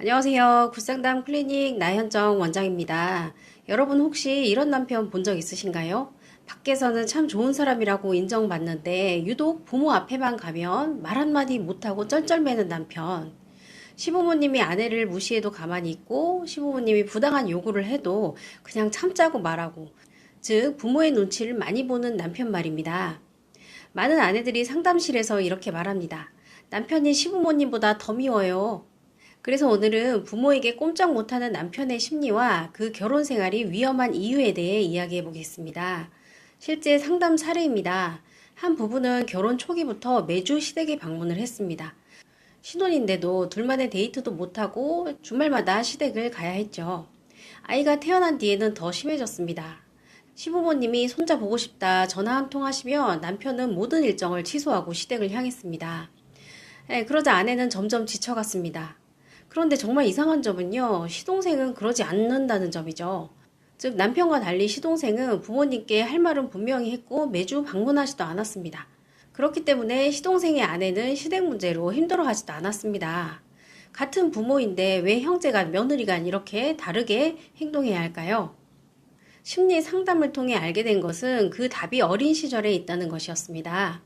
안녕하세요. 굿상담 클리닉 나현정 원장입니다. 여러분 혹시 이런 남편 본 적 있으신가요? 밖에서는 참 좋은 사람이라고 인정받는데 유독 부모 앞에만 가면 말 한마디 못하고 쩔쩔매는 남편. 시부모님이 아내를 무시해도 가만히 있고 시부모님이 부당한 요구를 해도 그냥 참자고 말하고, 즉 부모의 눈치를 많이 보는 남편 말입니다. 많은 아내들이 상담실에서 이렇게 말합니다. 남편이 시부모님보다 더 미워요. 그래서 오늘은 부모에게 꼼짝 못하는 남편의 심리와 그 결혼 생활이 위험한 이유에 대해 이야기해 보겠습니다. 실제 상담 사례입니다. 한 부부는 결혼 초기부터 매주 시댁에 방문을 했습니다. 신혼인데도 둘만의 데이트도 못하고 주말마다 시댁을 가야 했죠. 아이가 태어난 뒤에는 더 심해졌습니다. 시부모님이 손자 보고 싶다 전화 한 통 하시면 남편은 모든 일정을 취소하고 시댁을 향했습니다. 그러자 아내는 점점 지쳐갔습니다. 그런데 정말 이상한 점은요, 시동생은 그러지 않는다는 점이죠. 즉, 남편과 달리 시동생은 부모님께 할 말은 분명히 했고 매주 방문하지도 않았습니다. 그렇기 때문에 시동생의 아내는 시댁 문제로 힘들어하지도 않았습니다. 같은 부모인데 왜 형제가 며느리가 이렇게 다르게 행동해야 할까요? 심리 상담을 통해 알게 된 것은 그 답이 어린 시절에 있다는 것이었습니다.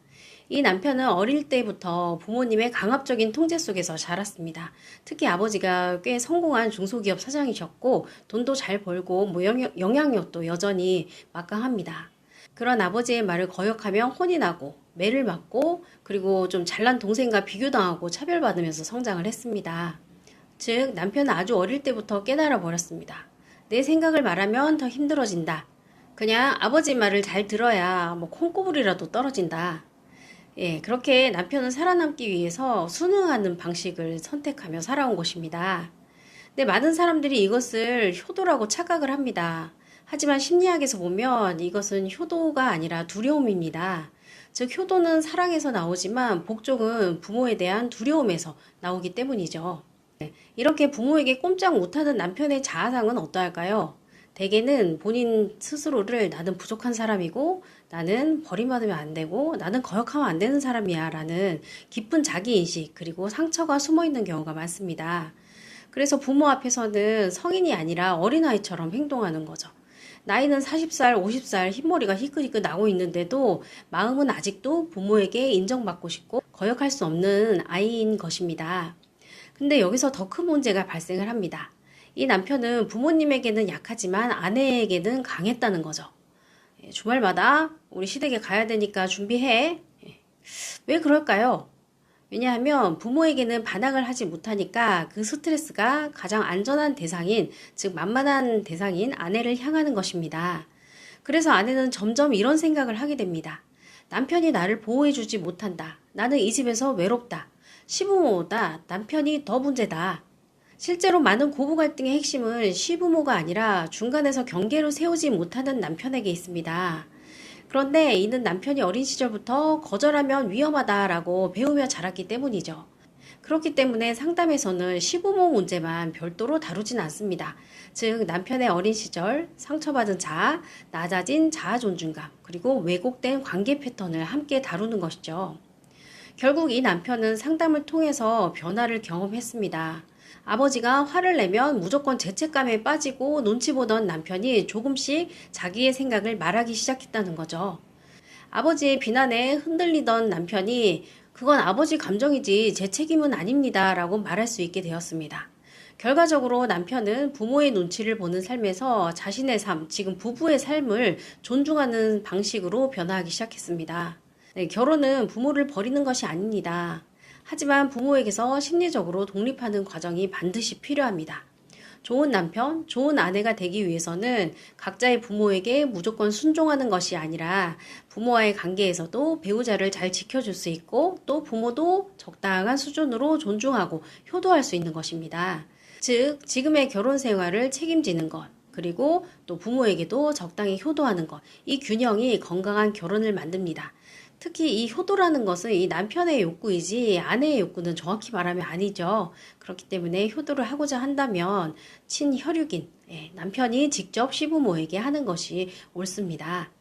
이 남편은 어릴 때부터 부모님의 강압적인 통제 속에서 자랐습니다. 특히 아버지가 꽤 성공한 중소기업 사장이셨고 돈도 잘 벌고 영향력도 여전히 막강합니다. 그런 아버지의 말을 거역하며 혼이 나고 매를 맞고 그리고 좀 잘난 동생과 비교당하고 차별받으면서 성장을 했습니다. 즉 남편은 아주 어릴 때부터 깨달아 버렸습니다. 내 생각을 말하면 더 힘들어진다. 그냥 아버지 말을 잘 들어야 콩고물이라도 떨어진다. 그렇게 남편은 살아남기 위해서 순응하는 방식을 선택하며 살아온 것입니다. 근데 많은 사람들이 이것을 효도라고 착각을 합니다. 하지만 심리학에서 보면 이것은 효도가 아니라 두려움입니다. 즉 효도는 사랑에서 나오지만 복종은 부모에 대한 두려움에서 나오기 때문이죠. 이렇게 부모에게 꼼짝 못하는 남편의 자아상은 어떠할까요? 대개는 본인 스스로를 나는 부족한 사람이고 나는 버림받으면 안 되고 나는 거역하면 안 되는 사람이야 라는 깊은 자기인식 그리고 상처가 숨어있는 경우가 많습니다. 그래서 부모 앞에서는 성인이 아니라 어린아이처럼 행동하는 거죠. 나이는 40살, 50살 흰머리가 희끗희끗 나고 있는데도 마음은 아직도 부모에게 인정받고 싶고 거역할 수 없는 아이인 것입니다. 근데 여기서 더 큰 문제가 발생을 합니다. 이 남편은 부모님에게는 약하지만 아내에게는 강했다는 거죠. 주말마다 우리 시댁에 가야 되니까 준비해. 왜 그럴까요? 왜냐하면 부모에게는 반항을 하지 못하니까 그 스트레스가 가장 안전한 대상인, 즉 만만한 대상인 아내를 향하는 것입니다. 그래서 아내는 점점 이런 생각을 하게 됩니다. 남편이 나를 보호해주지 못한다. 나는 이 집에서 외롭다. 시부모보다 남편이 더 문제다. 실제로 많은 고부 갈등의 핵심은 시부모가 아니라 중간에서 경계를 세우지 못하는 남편에게 있습니다. 그런데 이는 남편이 어린 시절부터 거절하면 위험하다라고 배우며 자랐기 때문이죠. 그렇기 때문에 상담에서는 시부모 문제만 별도로 다루진 않습니다. 즉 남편의 어린 시절, 상처받은 자아, 낮아진 자아 존중감, 그리고 왜곡된 관계 패턴을 함께 다루는 것이죠. 결국 이 남편은 상담을 통해서 변화를 경험했습니다. 아버지가 화를 내면 무조건 죄책감에 빠지고 눈치 보던 남편이 조금씩 자기의 생각을 말하기 시작했다는 거죠. 아버지의 비난에 흔들리던 남편이 그건 아버지 감정이지 제 책임은 아닙니다 라고 말할 수 있게 되었습니다. 결과적으로 남편은 부모의 눈치를 보는 삶에서 자신의 삶, 지금 부부의 삶을 존중하는 방식으로 변화하기 시작했습니다. 결혼은 부모를 버리는 것이 아닙니다. 하지만 부모에게서 심리적으로 독립하는 과정이 반드시 필요합니다. 좋은 남편, 좋은 아내가 되기 위해서는 각자의 부모에게 무조건 순종하는 것이 아니라 부모와의 관계에서도 배우자를 잘 지켜줄 수 있고 또 부모도 적당한 수준으로 존중하고 효도할 수 있는 것입니다. 즉, 지금의 결혼 생활을 책임지는 것, 그리고 또 부모에게도 적당히 효도하는 것, 이 균형이 건강한 결혼을 만듭니다. 특히 이 효도라는 것은 이 남편의 욕구이지 아내의 욕구는 정확히 말하면 아니죠. 그렇기 때문에 효도를 하고자 한다면 친혈육인 남편이 직접 시부모에게 하는 것이 옳습니다.